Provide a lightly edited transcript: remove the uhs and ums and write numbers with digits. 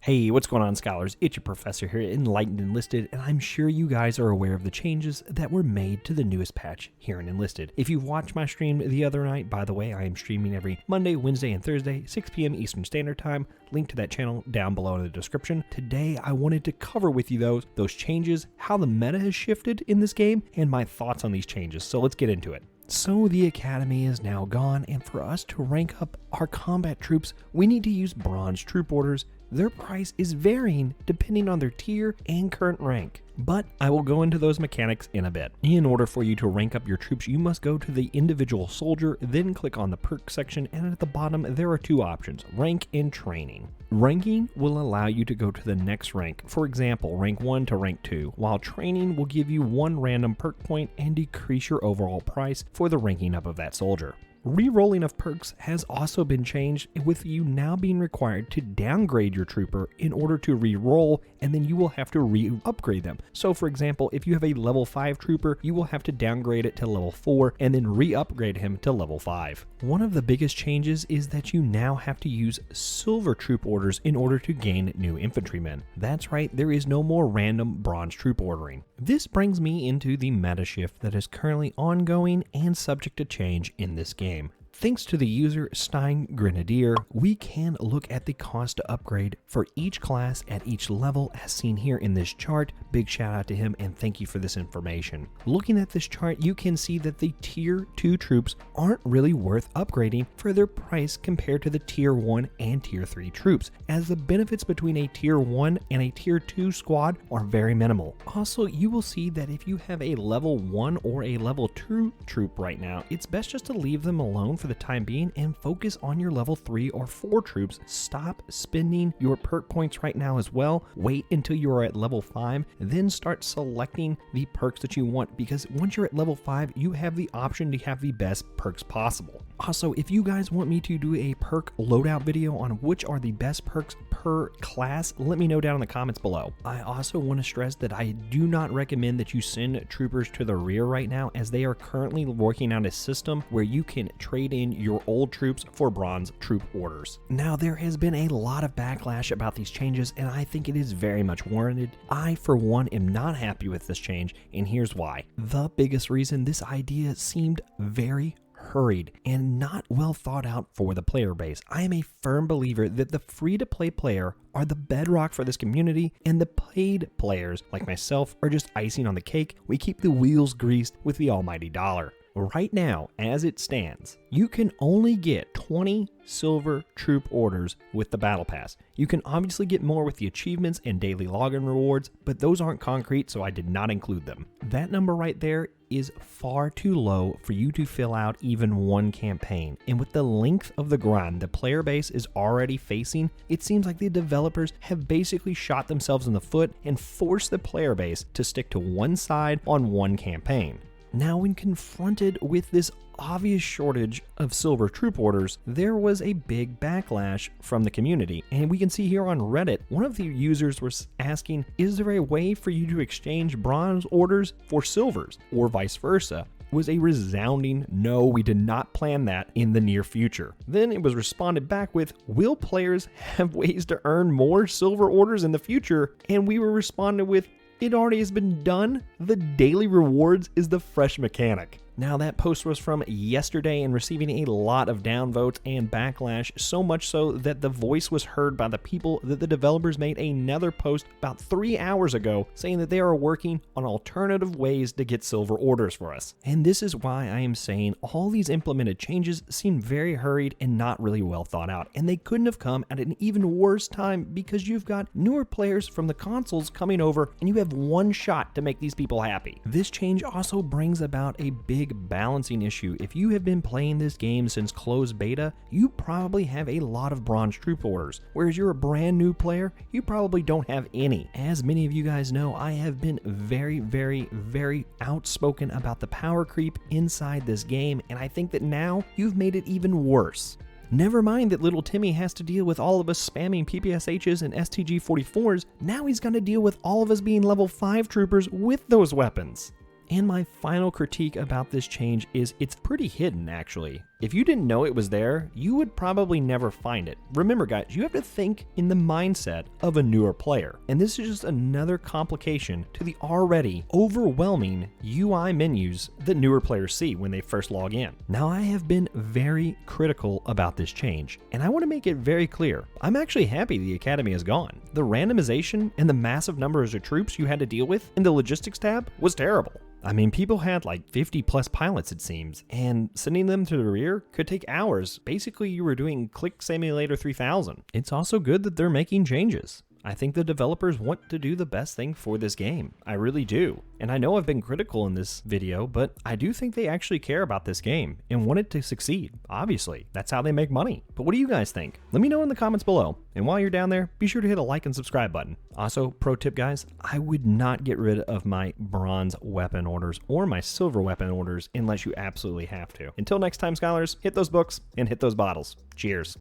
Hey, what's going on, scholars? It's your professor here at Enlightened Enlisted, and I'm sure you guys are aware of the changes that were made to the newest patch here in Enlisted. If you've watched my stream the other night, by the way, I am streaming every Monday, Wednesday, and Thursday, 6 p.m. Eastern Standard Time. Link to that channel down below in the description. Today, I wanted to cover with you those changes, how the meta has shifted in this game, and my thoughts on these changes. So let's get into it. So the academy is now gone, and for us to rank up our combat troops, we need to use bronze troop orders. Their price is varying depending on their tier and current rank, but I will go into those mechanics in a bit. In order for you to rank up your troops, you must go to the individual soldier, then click on the perk section, and at the bottom there are two options, rank and training. Ranking will allow you to go to the next rank, for example rank 1 to rank 2, while training will give you one random perk point and decrease your overall price for the ranking up of that soldier. Rerolling of perks has also been changed, with you now being required to downgrade your trooper in order to re-roll, and then you will have to re-upgrade them. So for example, if you have a level 5 trooper, you will have to downgrade it to level 4 and then re-upgrade him to level 5. One of the biggest changes is that you now have to use silver troop orders in order to gain new infantrymen. That's right, there is no more random bronze troop ordering. This brings me into the meta shift that is currently ongoing and subject to change in this game. Thanks to the user Stein Grenadier, we can look at the cost to upgrade for each class at each level as seen here in this chart. Big shout out to him and thank you for this information. Looking at this chart, you can see that the tier 2 troops aren't really worth upgrading for their price compared to the tier 1 and tier 3 troops, as the benefits between a tier 1 and a tier 2 squad are very minimal. Also, you will see that if you have a level 1 or a level 2 troop right now, it's best just to leave them alone for the time being and focus on your level 3 or 4 troops. Stop spending your perk points right now as well. Wait until you are at level 5, then start selecting the perks that you want, because once you're at level 5, you have the option to have the best perks possible. Also, if you guys want me to do a perk loadout video on which are the best perks per class, let me know down in the comments below. I also want to stress that I do not recommend that you send troopers to the rear right now, as they are currently working on a system where you can trade in your old troops for bronze troop orders. Now, there has been a lot of backlash about these changes, and I think it is very much warranted. I, for one, am not happy with this change, and here's why. The biggest reason: this idea seemed very hurried and not well thought out for the player base. I am a firm believer that the free-to-play player are the bedrock for this community, and the paid players like myself are just icing on the cake. We keep the wheels greased with the almighty dollar. Right now, as it stands, you can only get 20 silver troop orders with the battle pass. You can obviously get more with the achievements and daily login rewards, but those aren't concrete, so I did not include them. That number right there is far too low for you to fill out even one campaign, and with the length of the grind the player base is already facing, it seems like the developers have basically shot themselves in the foot and forced the player base to stick to one side on one campaign. Now, when confronted with this obvious shortage of silver troop orders, there was a big backlash from the community, and we can see here on Reddit, one of the users was asking, is there a way for you to exchange bronze orders for silvers, or vice versa? Was a resounding no, we did not plan that in the near future. Then it was responded back with, will players have ways to earn more silver orders in the future? And we were responded with, it already has been done. The daily rewards is the fresh mechanic. Now, that post was from yesterday and receiving a lot of downvotes and backlash, so much so that the voice was heard by the people that the developers made another post about 3 hours ago saying that they are working on alternative ways to get silver orders for us. And this is why I am saying all these implemented changes seem very hurried and not really well thought out, and they couldn't have come at an even worse time, because you've got newer players from the consoles coming over and you have one shot to make these people happy. This change also brings about a big balancing issue. If you have been playing this game since closed beta, you probably have a lot of bronze troop orders, whereas you're a brand new player, you probably don't have any. As many of you guys know, I have been very outspoken about the power creep inside this game, and I think that now you've made it even worse. Never mind that little Timmy has to deal with all of us spamming PPSHs and STG-44s, now he's going to deal with all of us being level 5 troopers with those weapons. And my final critique about this change is it's pretty hidden, actually. If you didn't know it was there, you would probably never find it. Remember guys, you have to think in the mindset of a newer player. And this is just another complication to the already overwhelming UI menus that newer players see when they first log in. Now I have been very critical about this change, and I want to make it very clear. I'm actually happy the Academy is gone. The randomization and the massive numbers of troops you had to deal with in the logistics tab was terrible. I mean, people had like 50 plus pilots it seems, and sending them to the rear could take hours. Basically, you were doing Click Simulator 3000. It's also good that they're making changes. I think the developers want to do the best thing for this game. I really do. And I know I've been critical in this video, but I do think they actually care about this game and want it to succeed. Obviously, that's how they make money. But what do you guys think? Let me know in the comments below. And while you're down there, be sure to hit a like and subscribe button. Also, pro tip guys, I would not get rid of my bronze weapon orders or my silver weapon orders unless you absolutely have to. Until next time, scholars, hit those books and hit those bottles. Cheers.